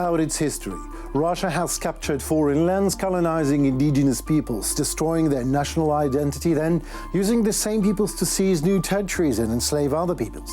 throughout its history, Russia has captured foreign lands, colonizing indigenous peoples, destroying their national identity, then using the same peoples to seize new territories and enslave other peoples.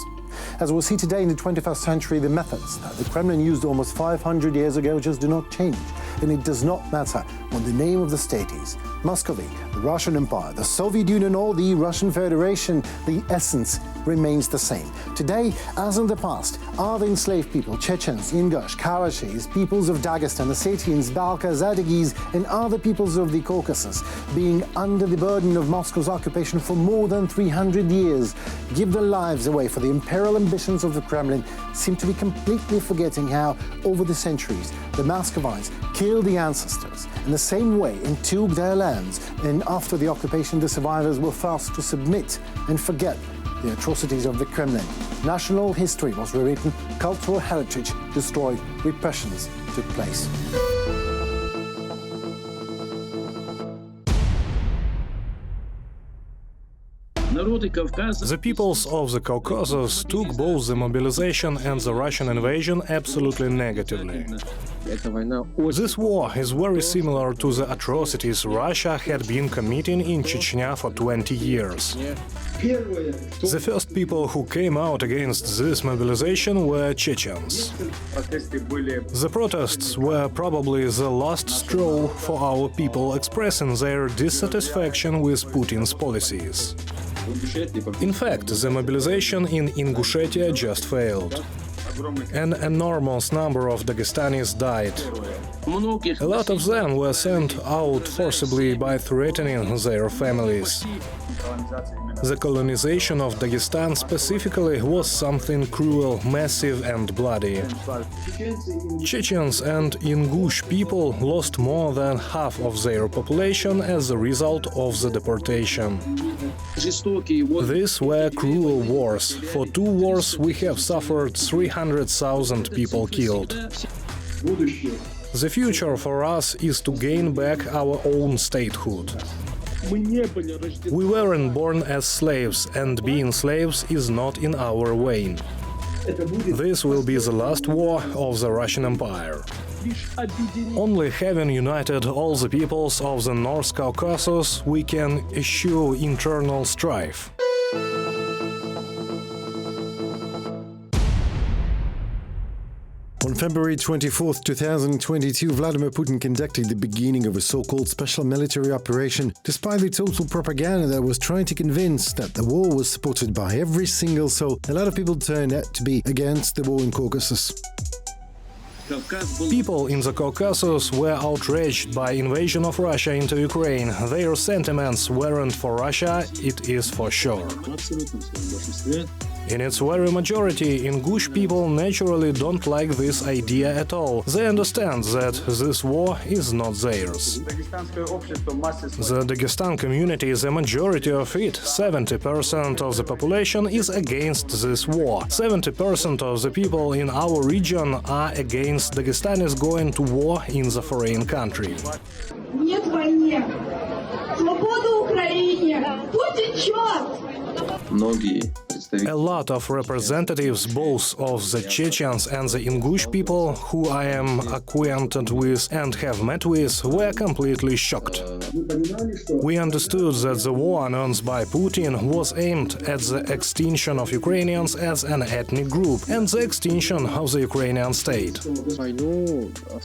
As we'll see today in the 21st century, the methods that the Kremlin used almost 500 years ago just do not change. And it does not matter what the name of the state is. Muscovy, the Russian Empire, the Soviet Union or the Russian Federation, the essence remains the same. Today, as in the past, are the enslaved people, Chechens, Ingush, Karachays, peoples of Dagestan, Ossetians, Balkars, Adyghes, and other peoples of the Caucasus, being under the burden of Moscow's occupation for more than 300 years, give their lives away for the imperial ambitions of the Kremlin, seem to be completely forgetting how, over the centuries, the Muscovites killed the ancestors in the same way and took their lands, and after the occupation the survivors were forced to submit and forget the atrocities of the Kremlin. National history was rewritten, cultural heritage destroyed, repressions took place. The peoples of the Caucasus took both the mobilization and the Russian invasion absolutely negatively. This war is very similar to the atrocities Russia had been committing in Chechnya for 20 years. The first people who came out against this mobilization were Chechens. The protests were probably the last straw for our people expressing their dissatisfaction with Putin's policies. In fact, the mobilization in Ingushetia just failed. An enormous number of Dagestanis died. A lot of them were sent out forcibly by threatening their families. The colonization of Dagestan specifically was something cruel, massive and bloody. Chechens and Ingush people lost more than half of their population as a result of the deportation. These were cruel wars. For 2 wars we have suffered 300,000 people killed. The future for us is to gain back our own statehood. We weren't born as slaves, and being slaves is not in our vein. This will be the last war of the Russian Empire. Only having united all the peoples of the North Caucasus, we can eschew internal strife. On February 24, 2022, Vladimir Putin conducted the beginning of a so-called special military operation, despite the total propaganda that was trying to convince that the war was supported by every single soul. A lot of people turned out to be against the war in Caucasus. People in the Caucasus were outraged by invasion of Russia into Ukraine. Their sentiments weren't for Russia, it is for sure. In its very majority, Ingush people naturally don't like this idea at all. They understand that this war is not theirs. The Dagestan community, the majority of it, 70% of the population, is against this war. 70% of the people in our region are against Dagestanis going to war in the foreign country. Нет войне! Свобода Украине! Путин черт! A lot of representatives, both of the Chechens and the Ingush people, who I am acquainted with and have met with, were completely shocked. We understood that the war announced by Putin was aimed at the extinction of Ukrainians as an ethnic group and the extinction of the Ukrainian state.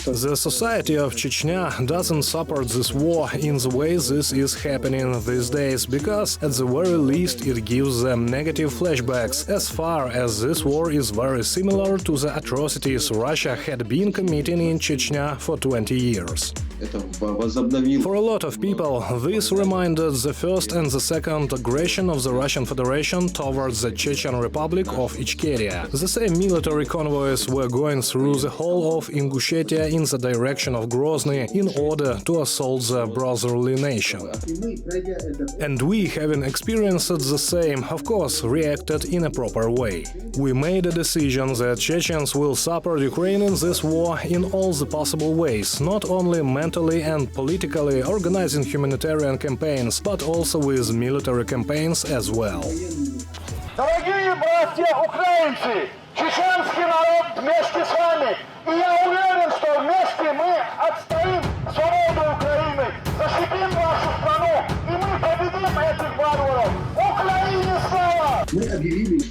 The society of Chechnya doesn't support this war in the way this is happening these days, because at the very least it gives them negative flashbacks, as far as this war is very similar to the atrocities Russia had been committing in Chechnya for 20 years. For a lot of people, this reminded the first and the second aggression of the Russian Federation towards the Chechen Republic of Ichkeria. The same military convoys were going through the whole of Ingushetia in the direction of Grozny in order to assault the brotherly nation. And we, having experienced the same, of course, reacted in a proper way. We made a decision that Chechens will support Ukraine in this war in all the possible ways, not only mentally and politically organizing humanitarian campaigns, but also with military campaigns as well. Дорогие братья украинцы, чеченский народ вместе с вами, и я уверен,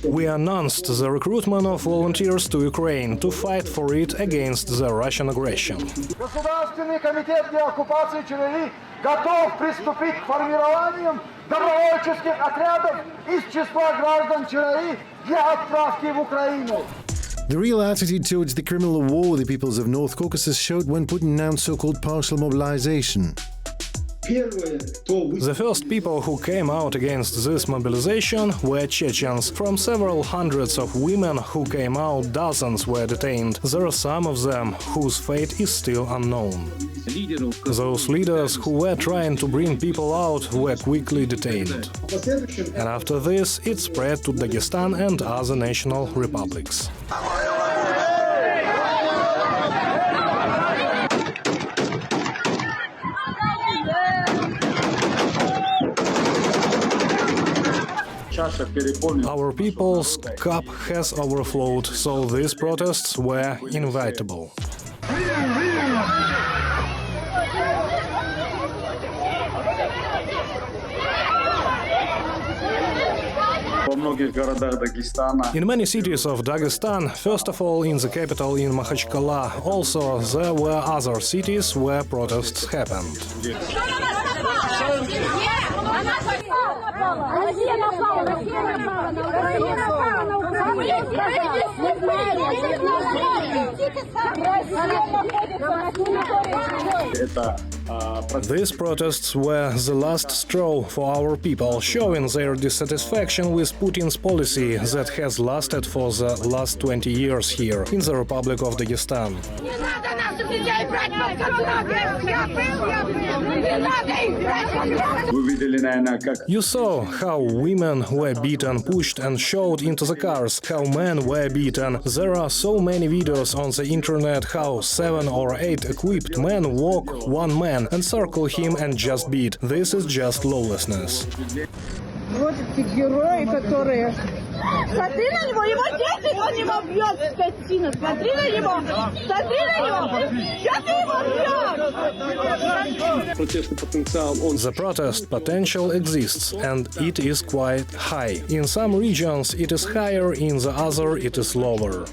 We announced the recruitment of volunteers to Ukraine to fight for it against the Russian aggression. Государственный комитет деоккупации ЧРИ готов приступить к формированию добровольческих отрядов из числа граждан ЧРИ для отправки в Украину. The real attitude towards the criminal war the peoples of North Caucasus showed when Putin announced so-called partial mobilization. The first people who came out against this mobilization were Chechens. From several hundreds of women who came out, dozens were detained. There are some of them whose fate is still unknown. Those leaders who were trying to bring people out were quickly detained. And after this, it spread to Dagestan and other national republics. Our people's cup has overflowed, so these protests were inevitable. In many cities of Dagestan, first of all in the capital in Makhachkala, also there were other cities where protests happened. These protests were the last straw for our people, showing their dissatisfaction with Putin's policy that has lasted for the last 20 years here, in the Republic of Dagestan. You saw how women were beaten, pushed and shoved into the cars, how men were beaten. There are so many videos on the internet how 7 or 8 equipped men walk one man and circle him and just beat. This is just lawlessness. Вот эти герои, которые... Смотри на него, его дети, он его бьет, скотина. Смотри на него, смотри на него. Что ты его бьешь? The protest potential exists, and it is quite high. In some regions it is higher, in the other it is lower.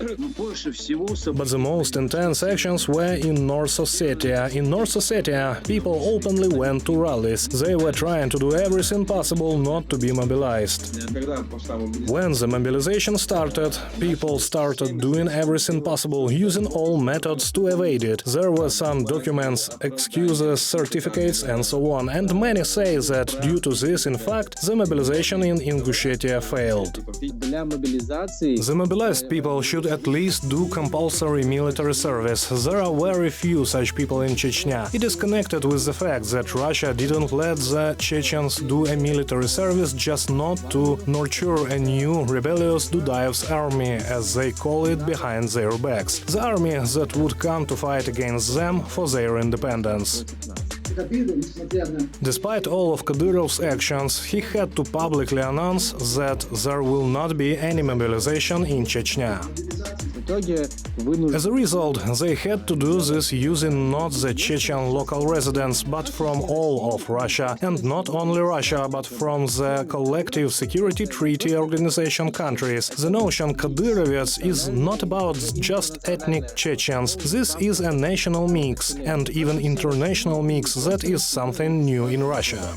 But the most intense actions were in North Ossetia. In North Ossetia, people openly went to rallies. They were trying to do everything possible not to be mobilized. When the mobilization started, people started doing everything possible, using all methods to evade it. There were some documents, excuses, certificates and so on, and many say that due to this, in fact, the mobilization in Ingushetia failed. The mobilized people should at least do compulsory military service. There are very few such people in Chechnya. It is connected with the fact that Russia didn't let the Chechens do a military service just not to nurture a new rebellious Dudayev's army, as they call it, behind their backs. The army that would come to fight against them for their independence. Despite all of Kadyrov's actions, he had to publicly announce that there will not be any mobilization in Chechnya. As a result, they had to do this using not the Chechen local residents, but from all of Russia, and not only Russia, but from the Collective Security Treaty Organization countries. The notion Kadyrovites is not about just ethnic Chechens. This is a national mix, and even international mix that is something new in Russia.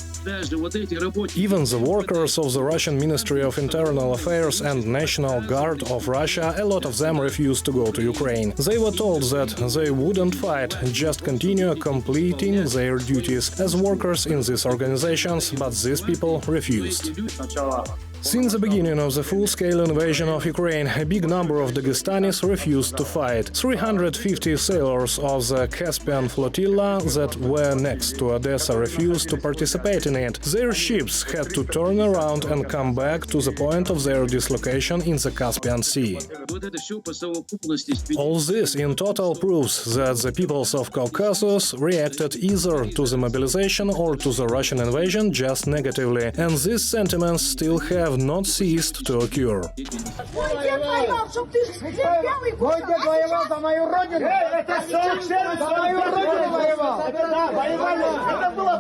Even the workers of the Russian Ministry of Internal Affairs and National Guard of Russia, a lot of them refused to go to Ukraine. They were told that they wouldn't fight, just continue completing their duties as workers in these organizations, but these people refused. Since the beginning of the full-scale invasion of Ukraine, a big number of Dagestanis refused to fight. 350 sailors of the Caspian flotilla that were next to Odessa refused to participate in it. Their ships had to turn around and come back to the point of their dislocation in the Caspian Sea. All this in total proves that the peoples of Caucasus reacted either to the mobilization or to the Russian invasion just negatively, and these sentiments still have not ceased to occur. Мой дед воевал, чтоб ты белый. Мой дед воевал за мою родину. Это за мою родину воевал. Да, воевали. Это было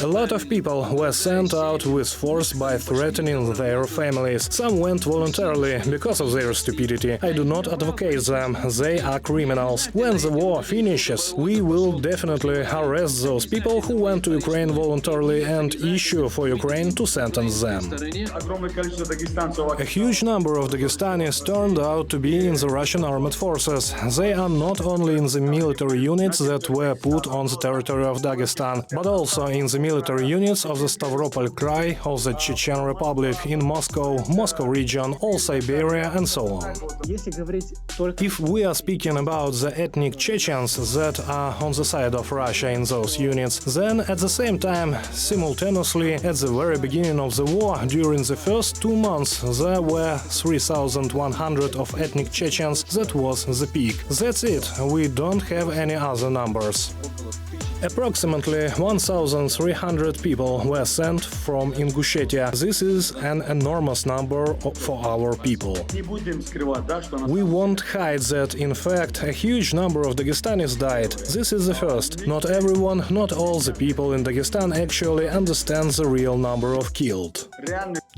A lot of people were sent out with force by threatening their families. Some went voluntarily because of their stupidity. I do not advocate them, they are criminals. When the war finishes, we will definitely arrest those people who went to Ukraine voluntarily and issue for Ukraine to sentence them. A huge number of Dagestanis turned out to be in the Russian armed forces. They are not only in the military units that were put on the territory of Dagestan, but also in the military units of the Stavropol Krai, of the Chechen Republic, in Moscow region, all Siberia and so on. If we are speaking about the ethnic Chechens that are on the side of Russia in those units, then at the same time, simultaneously, at the very beginning of the war, during the first 2 months, there were 3,100 of ethnic Chechens. That was the peak. That's it. We don't have any other numbers. Approximately 1,300 people were sent from Ingushetia. This is an enormous number for our people. We won't hide that, in fact, a huge number of Dagestanis died. This is the first. Not everyone, not all the people in Dagestan actually understand the real number of killed.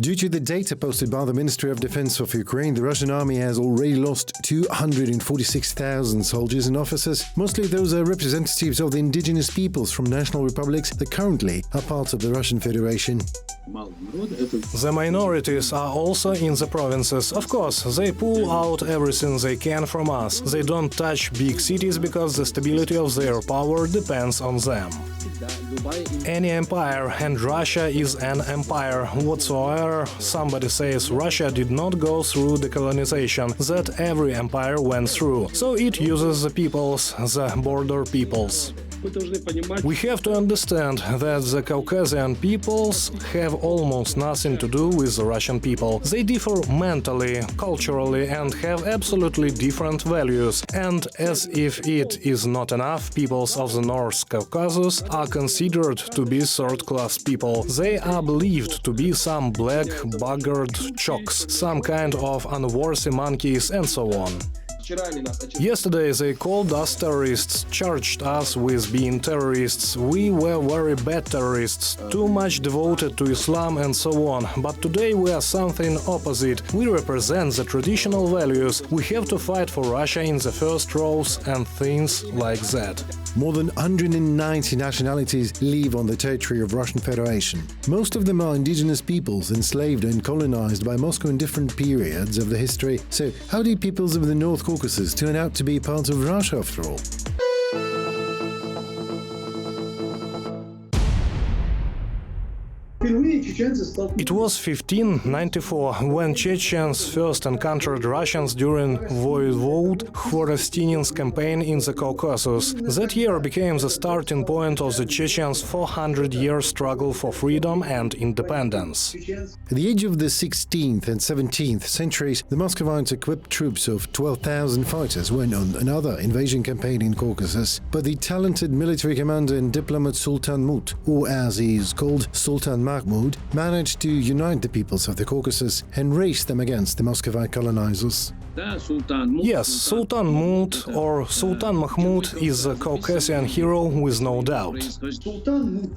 Due to the data posted by the Ministry of Defense of Ukraine, the Russian army has already lost 246,000 soldiers and officers. Mostly those are representatives of the indigenous peoples from national republics that currently are part of the Russian Federation. The minorities are also in the provinces. Of course, they pull out everything they can from us. They don't touch big cities because the stability of their power depends on them. Any empire, and Russia is an empire. Whatsoever somebody says Russia did not go through decolonization, that every empire went through. So it uses the peoples, the border peoples. We have to understand that the Caucasian peoples have almost nothing to do with the Russian people. They differ mentally, culturally, and have absolutely different values. And as if it is not enough, peoples of the North Caucasus are considered to be third-class people. They are believed to be some black buggered chocks, some kind of unworthy monkeys, and so on. Yesterday they called us terrorists, charged us with being terrorists. We were very bad terrorists, too much devoted to Islam and so on. But today we are something opposite. We represent the traditional values. We have to fight for Russia in the first rows and things like that. More than 190 nationalities live on the territory of Russian Federation. Most of them are indigenous peoples enslaved and colonized by Moscow in different periods of the history. So how did peoples of the North Caucasus turn out to be part of Russia after all? It was 1594 when Chechens first encountered Russians during Voivode Khvorostyn's campaign in the Caucasus. That year became the starting point of the Chechens' 400-year struggle for freedom and independence. At the age of the 16th and 17th centuries, the Muscovites equipped troops of 12,000 fighters went on another invasion campaign in Caucasus. But the talented military commander and diplomat Sultan Mahmud, or as he is called, Sultan Mahmud, managed to unite the peoples of the Caucasus and race them against the Muscovite colonizers. Yes, Sultan Mahmud or Sultan Mahmud is a Caucasian hero with no doubt. Sultan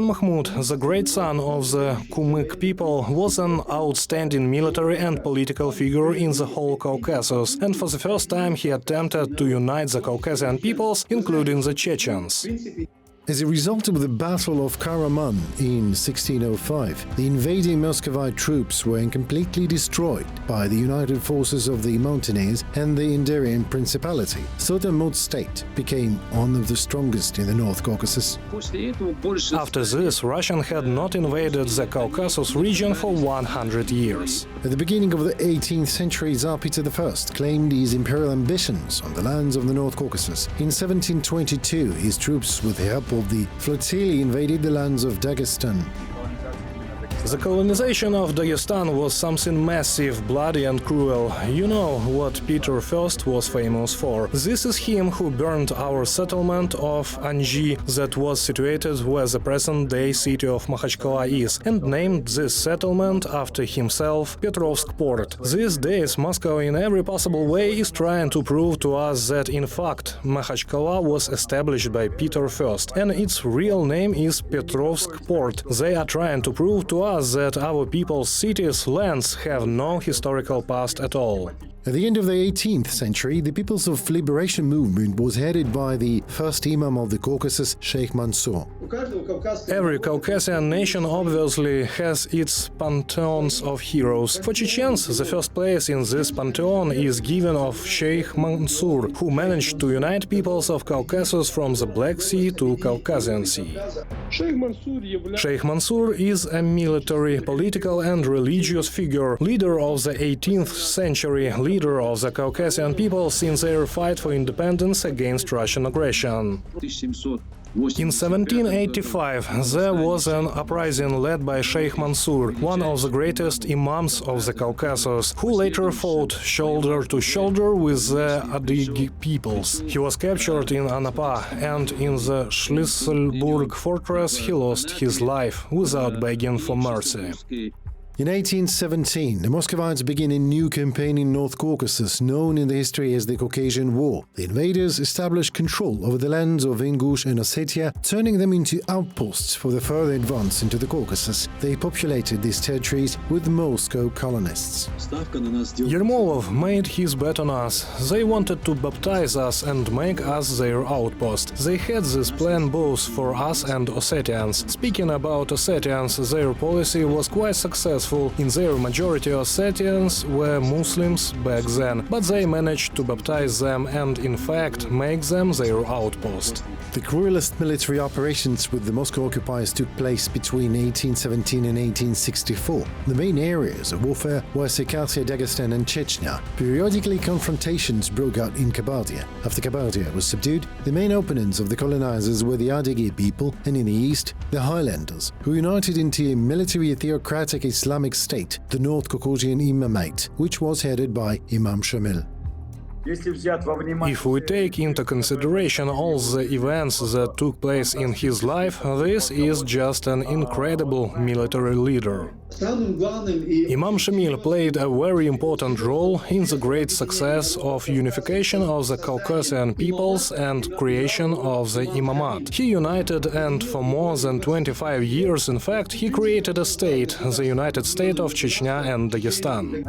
Mahmud, the great son of the Kumyk people, was an outstanding military and political figure in the whole Caucasus, and for the first time he attempted to unite the Caucasian peoples, including the Chechens. As a result of the Battle of Karaman in 1605, the invading Muscovite troops were completely destroyed by the united forces of the Mountainous and the Inderian Principality. Sultan Mahmud's state became one of the strongest in the North Caucasus. After this, Russia had not invaded the Caucasus region for 100 years. At the beginning of the 18th century, Zar Peter I claimed his imperial ambitions on the lands of the North Caucasus. In 1722, his troops, with the help of the flotilla, invaded the lands of Dagestan. The colonization of Dagestan was something massive, bloody and cruel. You know what Peter I was famous for. This is him who burned our settlement of Adyghe that was situated where the present-day city of Makhachkala is, and named this settlement after himself Petrovsk Port. These days Moscow in every possible way is trying to prove to us that in fact Makhachkala was established by Peter I, and its real name is Petrovsk Port. They are trying to prove to us that our people's cities, lands have no historical past at all. At the end of the 18th century, the People's of Liberation movement was headed by the first Imam of the Caucasus, Sheikh Mansour. Every Caucasian nation obviously has its pantheons of heroes. For Chechens, the first place in this pantheon is given of Sheikh Mansour, who managed to unite peoples of Caucasus from the Black Sea to Caucasian Sea. Sheikh Mansour is a military, political and religious figure, leader of the 18th century, leader of the Caucasian peoples in their fight for independence against Russian aggression. In 1785, there was an uprising led by Sheikh Mansour, one of the greatest imams of the Caucasus, who later fought shoulder to shoulder with the Adyghe peoples. He was captured in Anapa, and in the Schlüsselburg fortress he lost his life without begging for mercy. In 1817, the Muscovites began a new campaign in North Caucasus, known in the history as the Caucasian War. The invaders established control over the lands of Ingush and Ossetia, turning them into outposts for the further advance into the Caucasus. They populated these territories with Moscow colonists. Yermolov made his bet on us. They wanted to baptize us and make us their outpost. They had this plan both for us and Ossetians. Speaking about Ossetians, their policy was quite successful. In their majority, Ossetians were Muslims back then, but they managed to baptize them and, in fact, make them their outpost. The cruelest military operations with the Moscow occupiers took place between 1817 and 1864. The main areas of warfare were Circassia, Dagestan and Chechnya. Periodically, confrontations broke out in Kabardia. After Kabardia was subdued, the main opponents of the colonizers were the Adyghe people, and in the east, the Highlanders, who united into a military theocratic Islamic state, the North Caucasian Imamate, which was headed by Imam Shamil. If we take into consideration all the events that took place in his life, this is just an incredible military leader. Imam Shamil played a very important role in the great success of unification of the Caucasian peoples and creation of the Imamate. He united, and for more than 25 years, in fact, he created a state, the United State of Chechnya and Dagestan.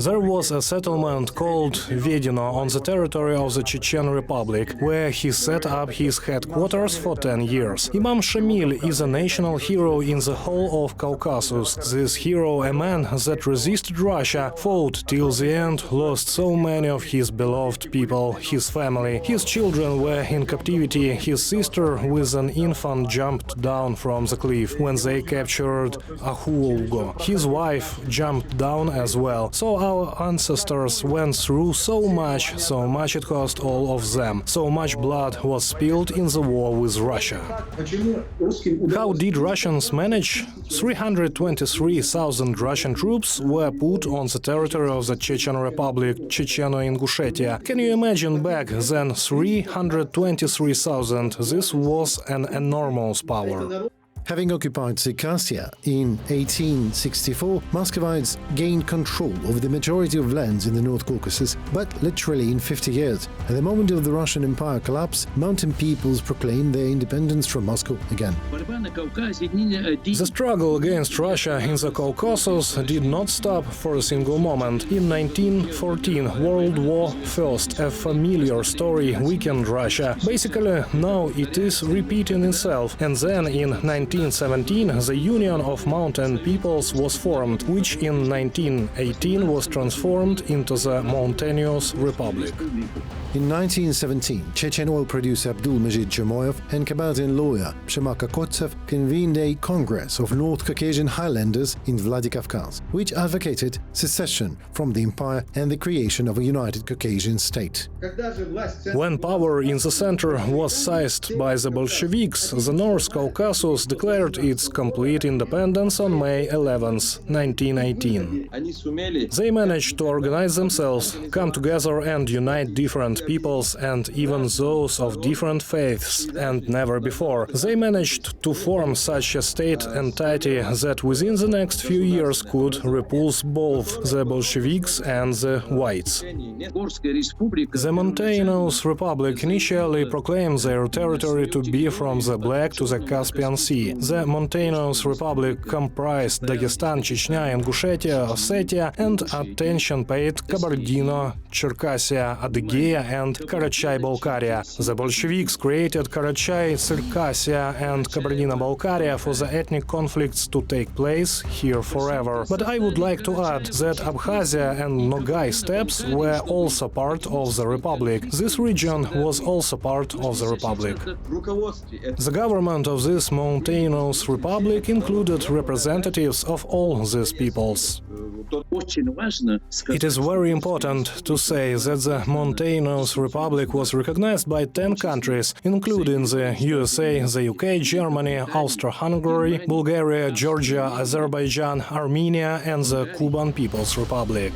There was a settlement called Vedino on the territory of the Chechen Republic, where he set up his headquarters for 10 years. Imam Shamil is a national hero in the whole of Caucasus. This hero, a man that resisted Russia, fought till the end, lost so many of his beloved people, his family. His children were in captivity. His sister with an infant jumped down from the cliff when they captured Ahuolgo. His wife jumped down as well. So our ancestors went through so much it cost all of them. So much blood was spilled in the war with Russia. How did Russians manage? 323,000 Russian troops were put on the territory of the Chechen Republic, Checheno-Ingushetia. Can you imagine back then 323,000? This was an enormous power. Having occupied Circassia in 1864, Muscovites gained control over the majority of lands in the North Caucasus, but literally in 50 years. At the moment of the Russian Empire collapse, mountain peoples proclaimed their independence from Moscow again. The struggle against Russia in the Caucasus did not stop for a single moment. In 1914, World War I, a familiar story, weakened Russia. Basically, now it is repeating itself, and then in 1917, the Union of Mountain Peoples was formed, which in 1918 was transformed into the Mountainous Republic. In 1917, Chechen oil producer Abdulmajid Jamoyev and Kabardian lawyer Shemak Akotsev convened a Congress of North Caucasian Highlanders in Vladikavkaz, which advocated secession from the empire and the creation of a united Caucasian state. When power in the center was seized by the Bolsheviks, the North Caucasus declared declared its complete independence on May 11, 1918. They managed to organize themselves, come together and unite different peoples and even those of different faiths, and never before. They managed to form such a state entity that within the next few years could repulse both the Bolsheviks and the Whites. The mountainous republic initially proclaimed their territory to be from the Black to the Caspian Sea. The mountainous republic comprised Dagestan, Chechnya, Ingushetia, Ossetia, and attention paid Kabardino, Circassia, Adyghe, and Karachay-Balkaria. The Bolsheviks created Karachay, Circassia, and Kabardino-Balkaria for the ethnic conflicts to take place here forever. But I would like to add that Abkhazia and Nogai steppes were also part of the republic. This region was also part of the republic. The government of this mountainous republic included representatives of all these peoples. It is very important to say that the mountainous republic was recognized by 10 countries, including the USA, the UK, Germany, Austria-Hungary, Bulgaria, Georgia, Azerbaijan, Armenia, and the Cuban People's Republic.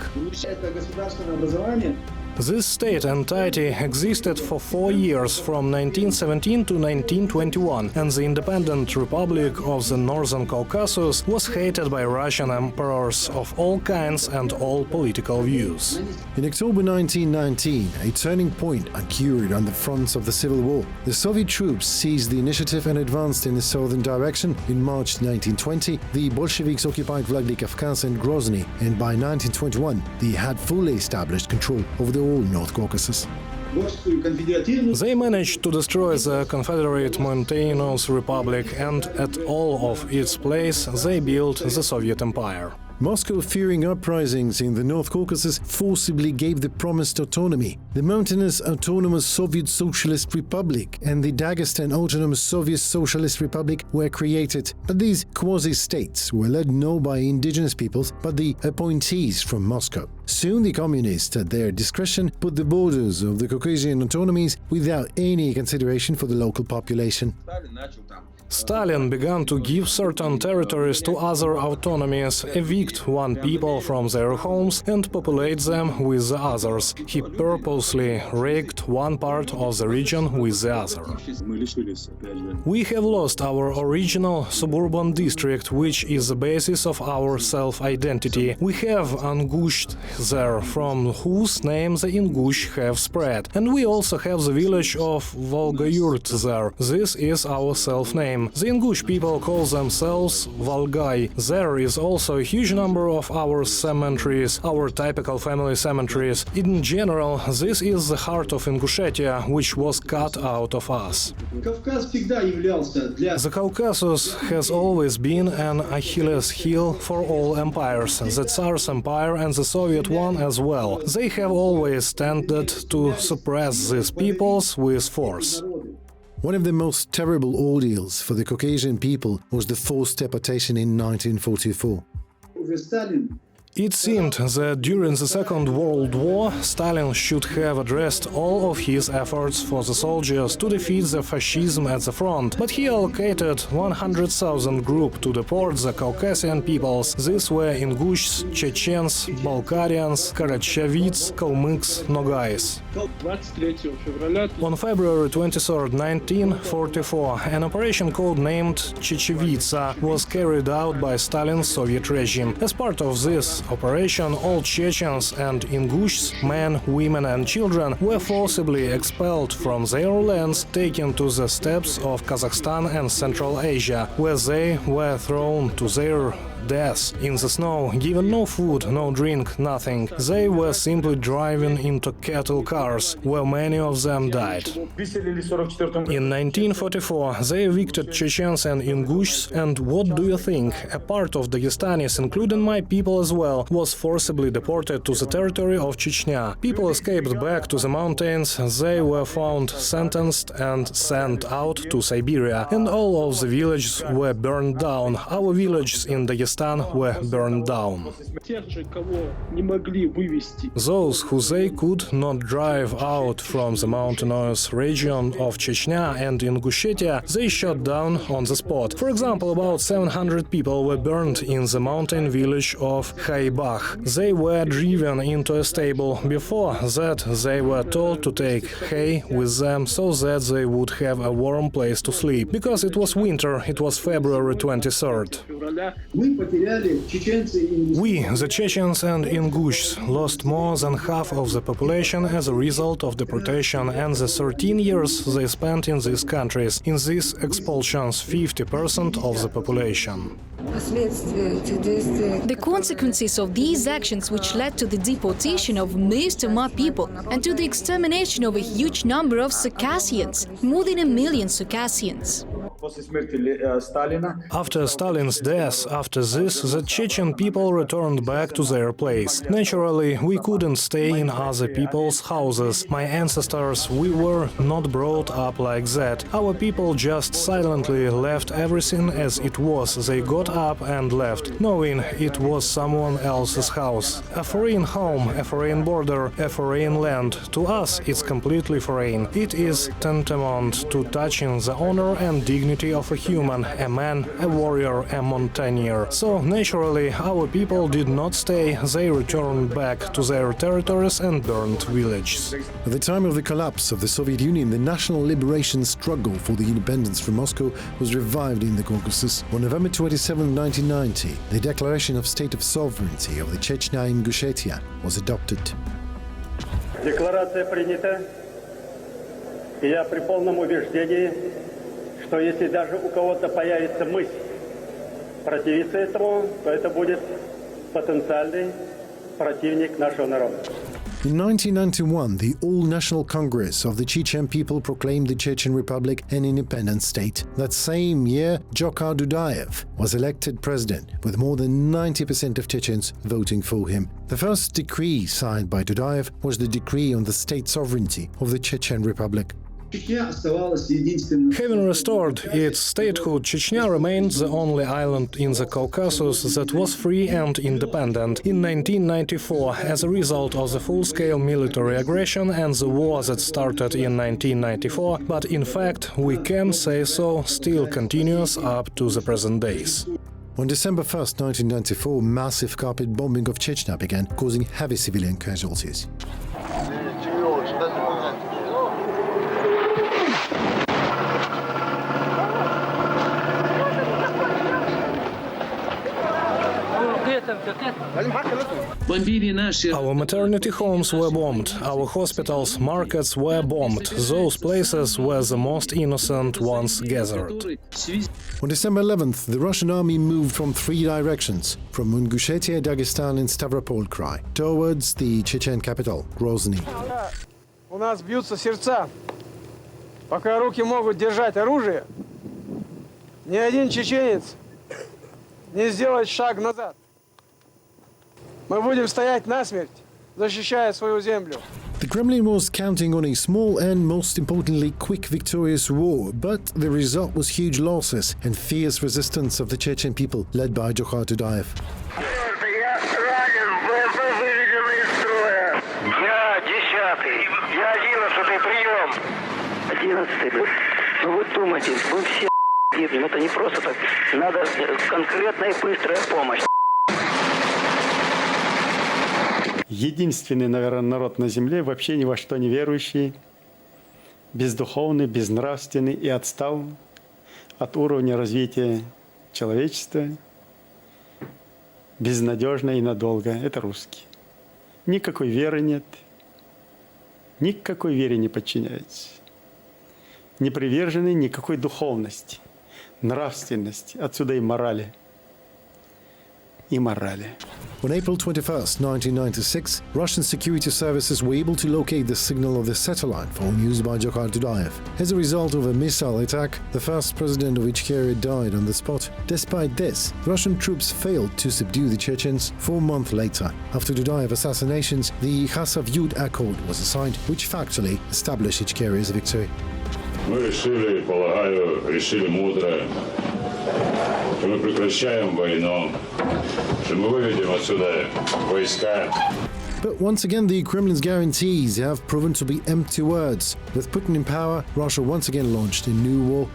This state entity existed for 4 years, from 1917 to 1921, and the independent Republic of the Northern Caucasus was hated by Russian emperors of all kinds and all political views. In October 1919, a turning point occurred on the fronts of the Civil War. The Soviet troops seized the initiative and advanced in the southern direction. In March 1920, the Bolsheviks occupied Vladikavkaz and Grozny, and by 1921, they had fully established control over the whole North Caucasus. They managed to destroy the Confederate Mountainous Republic, and at all of its place they built the Soviet Empire. Moscow, fearing uprisings in the North Caucasus, forcibly gave the promised autonomy. The mountainous Autonomous Soviet Socialist Republic and the Dagestan Autonomous Soviet Socialist Republic were created, but these quasi-states were led not by indigenous peoples, but the appointees from Moscow. Soon the communists, at their discretion, put the borders of the Caucasian autonomies without any consideration for the local population. Stalin began to give certain territories to other autonomies, evict one people from their homes and populate them with the others. He purposely raked one part of the region with the other. We have lost our original suburban district, which is the basis of our self-identity. We have Ingush there, from whose name the Ingush have spread. And we also have the village of Volgayurt there. This is our self-name. The Ingush people call themselves Volgai. There is also a huge number of our cemeteries, our typical family cemeteries. In general, this is the heart of Ingushetia, which was cut out of us. The Caucasus has always been an Achilles heel for all empires, the Tsar's empire and the Soviet one as well. They have always tended to suppress these peoples with force. One of the most terrible ordeals for the Caucasian people was the forced deportation in 1944. It seemed that during the Second World War, Stalin should have addressed all of his efforts for the soldiers to defeat the fascism at the front, but he allocated 100,000 group to deport the Caucasian peoples. These were Ingushs, Chechens, Balkarians, Karachays, Kalmyks, Nogais. On February 23, 1944, an operation codenamed Chechevitsa was carried out by Stalin's Soviet regime. As part of this operation, all Chechens and Ingushs, men, women and children, were forcibly expelled from their lands, taken to the steppes of Kazakhstan and Central Asia, where they were thrown to their deaths in the snow, given no food, no drink, nothing. They were simply driven into cattle cars, where many of them died. In 1944, they evicted Chechens and Ingushs, and what do you think? A part of Dagestanis, including my people as well, was forcibly deported to the territory of Chechnya. People escaped back to the mountains, they were found sentenced and sent out to Siberia, and all of the villages were burned down. Our villages in Dagestan Dagestan were burned down. Those who they could not drive out from the mountainous region of Chechnya and Ingushetia, they shot down on the spot. For example, about 700 people were burned in the mountain village of Haybach. They were driven into a stable. Before that, they were told to take hay with them so that they would have a warm place to sleep. Because it was winter, it was February 23rd. We, the Chechens and Ingush, lost more than half of the population as a result of deportation, and the 13 years they spent in these countries. In these expulsions, 50% of the population. The consequences of these actions, which led to the deportation of most of my people and to the extermination of a huge number of Caucasians, more than 1 million Caucasians. After Stalin's death, after this, the Chechen people returned back to their place. Naturally, we couldn't stay in other people's houses. My ancestors, we were not brought up like that. Our people just silently left everything as it was. They got up and left, knowing it was someone else's house. A foreign home, a foreign border, a foreign land. To us, it's completely foreign. It is tantamount to touching the honor and dignity of a human, a man, a warrior, a mountaineer. So, naturally, our people did not stay. They returned back to their territories and burned villages. At the time of the collapse of the Soviet Union, the national liberation struggle for the independence from Moscow was revived in the Caucasus. On November 27, 1990, the Declaration of State of Sovereignty of the Chechnya and Ingushetia was adopted. Декларация принята, и я при полном убеждении, что если даже у кого-то появится мысль противиться этому, то это будет потенциальный противник нашего народа. In 1991, the All-National Congress of the Chechen people proclaimed the Chechen Republic an independent state. That same year, Dzhokhar Dudayev was elected president, with more than 90% of Chechens voting for him. The first decree signed by Dudayev was the decree on the state sovereignty of the Chechen Republic. Having restored its statehood, Chechnya remained the only island in the Caucasus that was free and independent. In 1994, as a result of the full-scale military aggression and the war that started in 1994, but in fact, we can say so, still continues up to the present days. On December 1, 1994, massive carpet bombing of Chechnya began, causing heavy civilian casualties. Our maternity homes were bombed, our hospitals, markets were bombed. Those places where the most innocent ones gathered. On December 11th, the Russian army moved from 3 directions, from Ingushetia, Dagestan and Stavropol Krai, towards the Chechen capital, Grozny. У нас бьются сердца. Пока руки могут держать оружие, ни один чеченец не сделает шаг назад. Мы будем стоять насмерть, защищая свою землю. The Kremlin was counting on a small and, most importantly, quick victorious war, but the result was huge losses and fierce resistance of the Chechen people, led by Dzhokhar Dudayev. Это не просто так. Надо конкретная и быстрая помощь. Единственный, наверное, народ на земле, вообще ни во что не верующий, бездуховный, безнравственный и отстал от уровня развития человечества, безнадежно и надолго. Это русские. Никакой веры нет, никакой вере не подчиняется. Не привержены никакой духовности, нравственности, отсюда и морали. И морали. On April 21st, 1996, Russian security services were able to locate the signal of the satellite phone used by Dzhokhar Dudayev. As a result of a missile attack, the first president of Ichkeria died on the spot. Despite this, Russian troops failed to subdue the Chechens 4 months later. After Dudayev assassinations, the Khasavjud Accord was signed, which factually established Ichkeria's victory. Мы решили, полагаю, решили мудро что мы прекращаем войну, что мы выведем отсюда войска. But once again, the Kremlin's guarantees have proven to be empty words. With Putin in power, Russia once again launched a new war.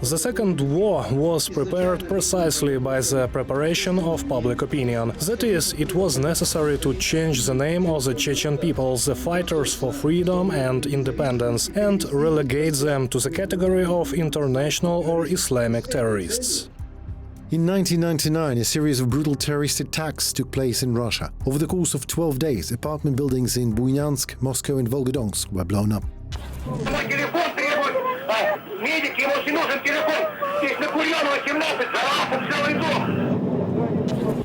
The Second War was prepared precisely by the preparation of public opinion. That is, it was necessary to change the name of the Chechen people, the fighters for freedom and independence, and relegate them to the category of international or Islamic terrorists. In 1999, a series of brutal terrorist attacks took place in Russia. Over the course of 12 days, apartment buildings in Buyansk, Moscow and Volgodonsk were blown up.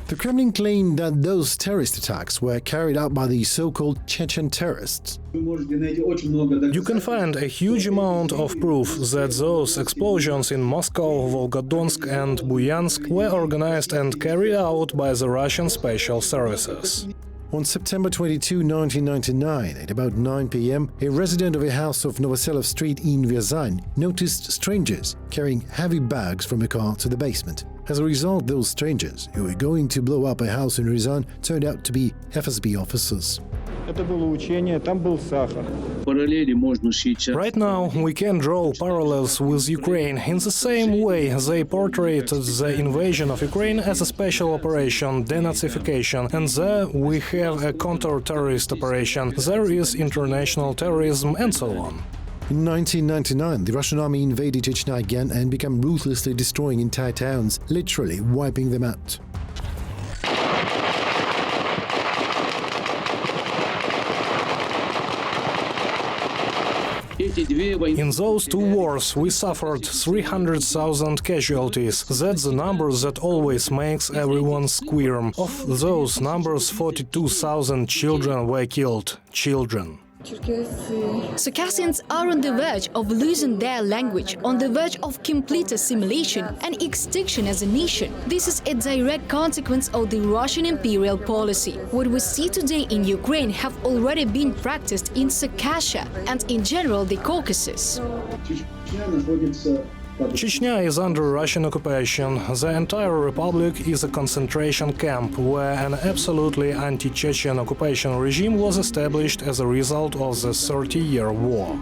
The Kremlin claimed that those terrorist attacks were carried out by the so-called Chechen terrorists. You can find a huge amount of proof that those explosions in Moscow, Volgodonsk and Buyansk were organized and carried out by the Russian special services. On September 22, 1999, at about 9 p.m., a resident of a house of Novoselov Street in Ryazan noticed strangers carrying heavy bags from a car to the basement. As a result, those strangers, who were going to blow up a house in Ryazan, turned out to be FSB officers. Right now, we can draw parallels with Ukraine. In the same way, they portrayed the invasion of Ukraine as a special operation, denazification, and there we have a counter-terrorist operation, there is international terrorism, and so on. In 1999, the Russian army invaded Chechnya again and began ruthlessly destroying entire towns, literally wiping them out. In those two wars, we suffered 300,000 casualties. That's the number that always makes everyone squirm. Of those numbers, 42,000 children were killed. Children. Circassians are on the verge of losing their language, on the verge of complete assimilation and extinction as a nation. This is a direct consequence of the Russian imperial policy. What we see today in Ukraine have already been practiced in Circassia and in general the Caucasus. Chechnya is under Russian occupation. The entire republic is a concentration camp where an absolutely anti-Chechen occupation regime was established as a result of the 30-year war.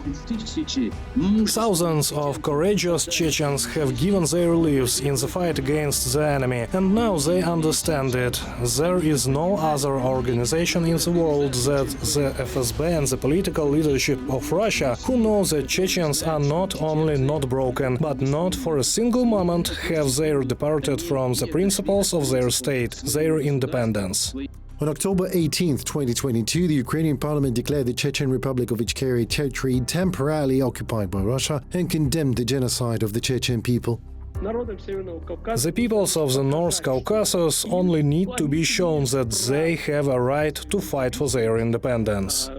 Thousands of courageous Chechens have given their lives in the fight against the enemy, and now they understand it. There is no other organization in the world that the FSB and the political leadership of Russia who know that Chechens are not only not broken, but not for a single moment have they departed from the principles of their state, their independence. On October 18, 2022, the Ukrainian parliament declared the Chechen Republic of Ichkeria territory temporarily occupied by Russia and condemned the genocide of the Chechen people. The peoples of the North Caucasus only need to be shown that they have a right to fight for their independence.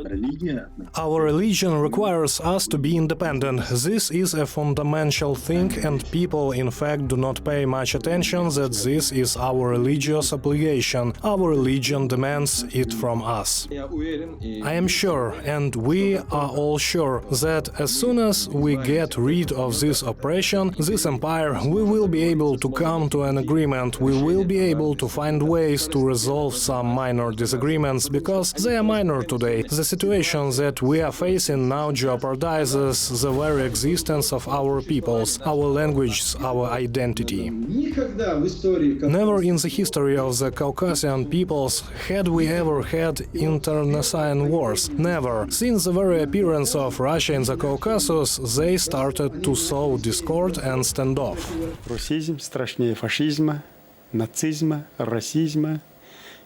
Our religion requires us to be independent. This is a fundamental thing, and people in fact do not pay much attention that this is our religious obligation. Our religion demands it from us. I am sure, and we are all sure, that as soon as we get rid of this oppression, this empire, we will be able to come to an agreement, we will be able to find ways to resolve some minor disagreements, because they are minor today. The situation that we are facing now jeopardizes the very existence of our peoples, our languages, our identity. Never in the history of the Caucasian peoples had we ever had internecine wars. Never. Since the very appearance of Russia in the Caucasus, they started to sow discord and standoff. Русизм страшнее фашизма, нацизма, расизма,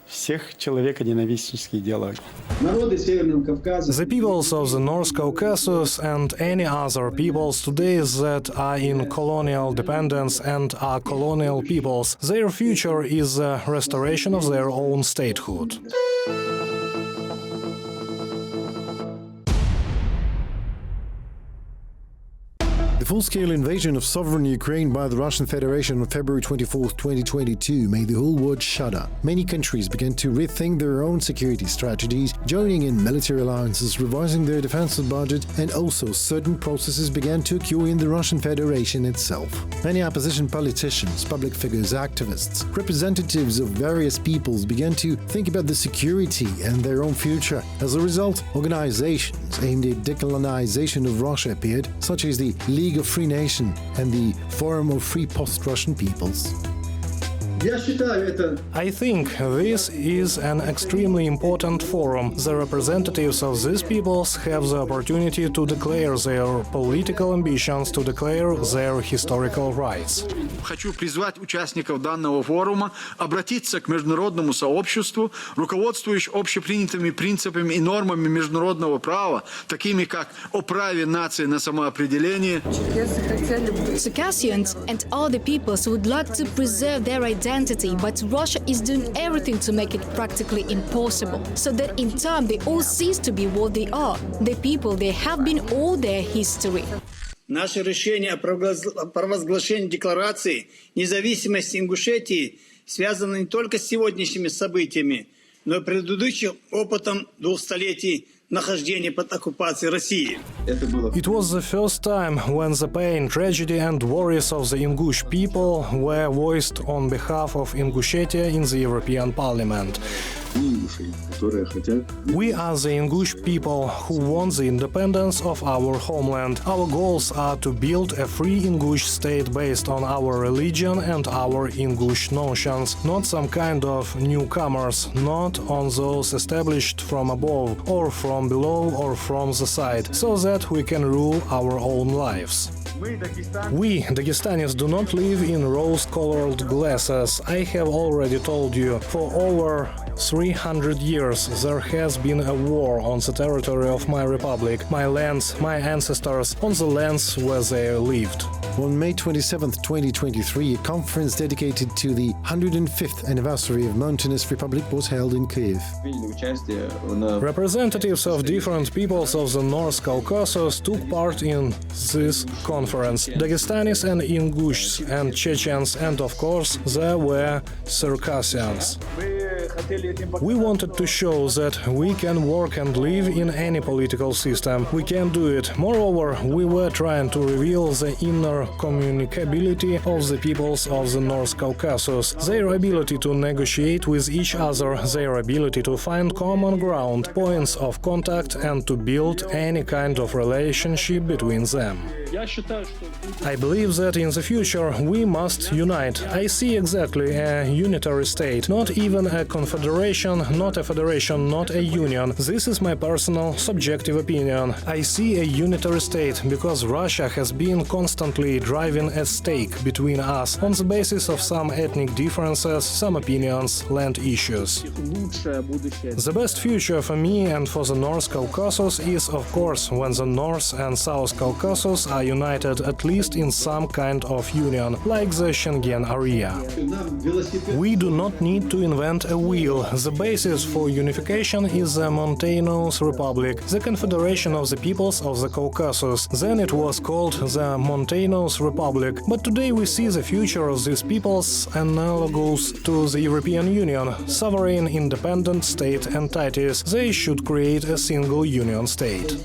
всех человеконенавистнических делов. The peoples of the North Caucasus and any other peoples today that are in colonial dependence and are colonial peoples, their future is the restoration of their own statehood. The full-scale invasion of sovereign Ukraine by the Russian Federation on February 24, 2022 made the whole world shudder. Many countries began to rethink their own security strategies, joining in military alliances, revising their defensive budget, and also certain processes began to occur in the Russian Federation itself. Many opposition politicians, public figures, activists, representatives of various peoples began to think about the security and their own future. As a result, organizations aimed at decolonization of Russia appeared, such as the League of Free Nations and the Forum of Free Post-Russian Peoples. I think this is an extremely important forum. The representatives of these peoples have the opportunity to declare their political ambitions, to declare their historical rights. Хочу призвать участников данного форума обратиться к международному сообществу, руководствуясь общепринятыми принципами и нормами международного права, такими как о праве нации на самоопределение. Circassians and other peoples would like to preserve their identity, but Russia is doing everything to make it practically impossible, so that in time they all cease to be what they are, the people they have been all their history. Наше решение о провозглашении декларации независимости Ингушетии связано не только с сегодняшними событиями, но и предыдущим опытом 2 столетий нахождения под оккупацией России. It was the first time when the pain, tragedy and worries of the Ingush people were voiced on behalf of Ingushetia in the European Parliament. We are the Ingush people who want the independence of our homeland. Our goals are to build a free Ingush state based on our religion and our Ingush notions, not some kind of newcomers, not on those established from above or from below or from the side, so that we can rule our own lives. We, Dagestanis, do not live in rose-colored glasses. I have already told you, for over 300 years there has been a war on the territory of my republic, my lands, my ancestors, on the lands where they lived. On May 27, 2023, a conference dedicated to the 105th anniversary of Mountainous Republic was held in Kyiv. Representatives of different peoples of the North Caucasus took part in this conference. Dagestanis and Ingushs and Chechens, and of course there were Circassians. We wanted to show that we can work and live in any political system. We can do it. Moreover, we were trying to reveal the inner communicability of the peoples of the North Caucasus, their ability to negotiate with each other, their ability to find common ground, points of contact, and to build any kind of relationship between them. I believe that in the future we must unite. I see exactly a unitary state, not even a confederation, not a federation, not a union. This is my personal, subjective opinion. I see a unitary state because Russia has been constantly driving a stake between us on the basis of some ethnic differences, some opinions, land issues. The best future for me and for the North Caucasus is, of course, when the North and South Caucasus are united at least in some kind of union, like the Schengen area. We do not need to invent a wheel. The basis for unification is the mountainous republic, the confederation of the peoples of the Caucasus. Then it was called the mountainous republic. But today we see the future of these peoples analogous to the European Union, sovereign independent state entities. They should create a single union state.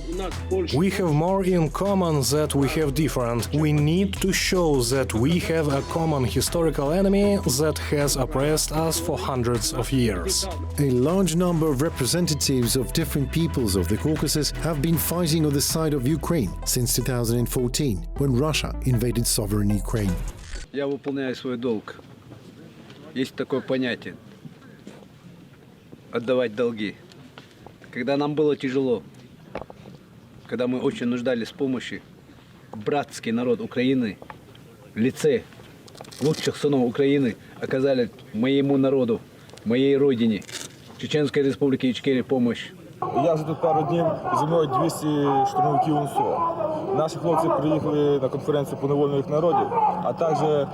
We have more in common than we have different. We need to show that we have a common historical enemy that has oppressed us for hundreds of years. A large number of representatives of different peoples of the Caucasus have been fighting on the side of Ukraine since 2014, when Russia invaded sovereign Ukraine. Я выполняю свой долг. Есть такое понятие – отдавать долги. Когда нам было тяжело, когда мы очень нуждались в помощи, братский народ Украины в лице лучших сынов Украины оказали моему народу, моей родине, Чеченской Республике Ичкерия помощь. Я вже тут пару днів, зі мною 200 штурмовиків УНСО. Наші хлопці приїхали на конференцію поневолених народів, а також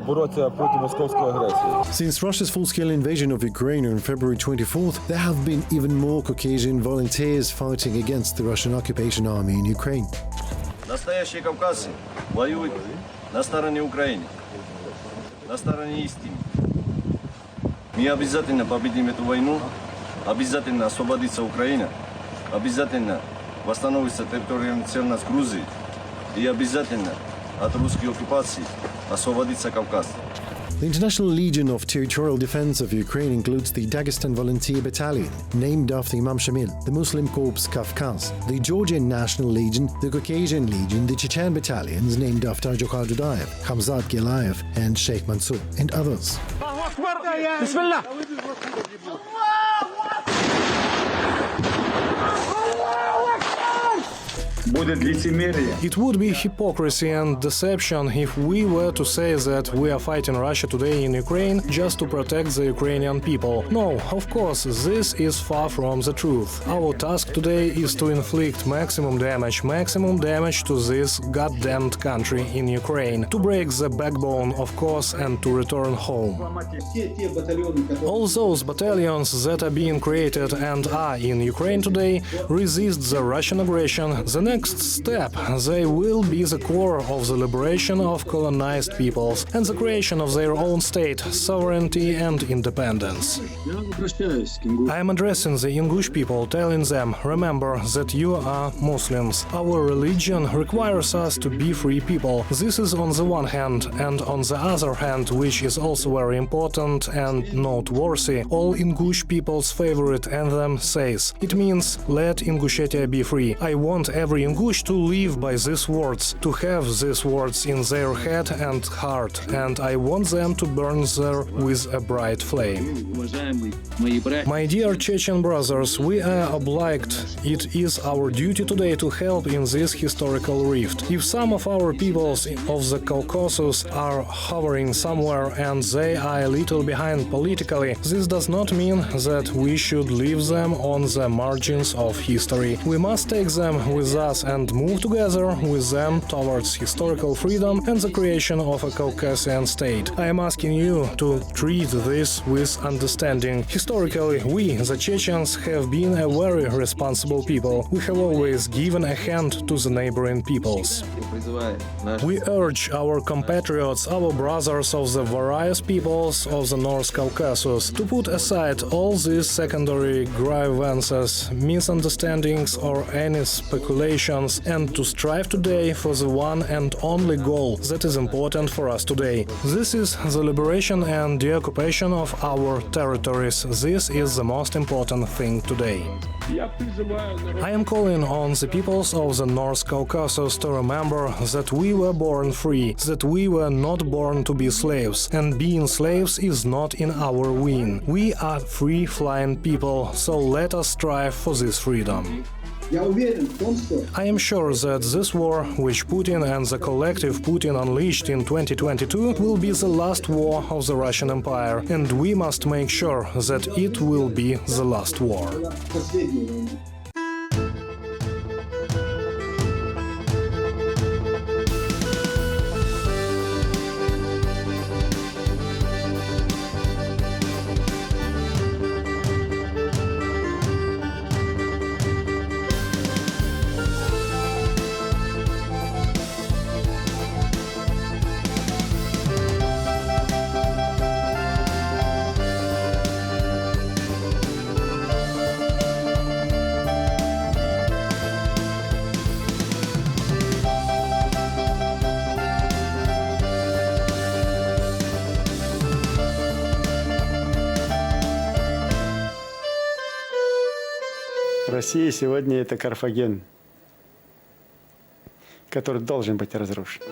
боротися проти московської агресії. Since Russia's full-scale invasion of Ukraine on February 24th, there have been even more Caucasian volunteers fighting against the Russian occupation army in Ukraine. Настоящие кавказцы воюют на стороне Украины, на стороне истины. Мы обязательно победим эту войну, обязательно освободится Украина, обязательно восстановится территориальная целостность Грузии и обязательно от русской оккупации освободится Кавказ. The International Legion of Territorial Defense of Ukraine includes the Dagestan Volunteer Battalion, named after Imam Shamil, the Muslim Corps Kavkaz, the Georgian National Legion, the Caucasian Legion, the Chechen battalions named after Adyghe, Hamzat Gelayev and Sheikh Mansour, and others. It would be hypocrisy and deception if we were to say that we are fighting Russia today in Ukraine just to protect the Ukrainian people. No, of course, this is far from the truth. Our task today is to inflict maximum damage to this goddamned country in Ukraine, to break the backbone, of course, and to return home. All those battalions that are being created and are in Ukraine today resist the Russian aggression. The next step, they will be the core of the liberation of colonized peoples and the creation of their own state, sovereignty and independence. I am addressing the Ingush people, telling them, remember that you are Muslims. Our religion requires us to be free people. This is on the one hand, and on the other hand, which is also very important and noteworthy, all Ingush people's favorite anthem says, it means, let Ingushetia be free. I want every Ingush to live by these words, to have these words in their head and heart, and I want them to burn there with a bright flame. My dear Chechen brothers, we are obliged. It is our duty today to help in this historical rift. If some of our peoples of the Caucasus are hovering somewhere and they are a little behind politically, this does not mean that we should leave them on the margins of history. We must take them with us and move together with them towards historical freedom and the creation of a Caucasian state. I am asking you to treat this with understanding. Historically, we, the Chechens, have been a very responsible people. We have always given a hand to the neighboring peoples. We urge our compatriots, our brothers of the various peoples of the North Caucasus, to put aside all these secondary grievances, misunderstandings or any speculations, and to strive today for the one and only goal that is important for us today. This is the liberation and deoccupation of our territories. This is the most important thing today. I am calling on the peoples of the North Caucasus to remember that we were born free, that we were not born to be slaves, and being slaves is not in our win. We are free-flying people, so let us strive for this freedom. I am sure that this war, which Putin and the collective Putin unleashed in 2022, will be the last war of the Russian Empire, and we must make sure that it will be the last war. Россия сегодня – это Карфаген, который должен быть разрушен.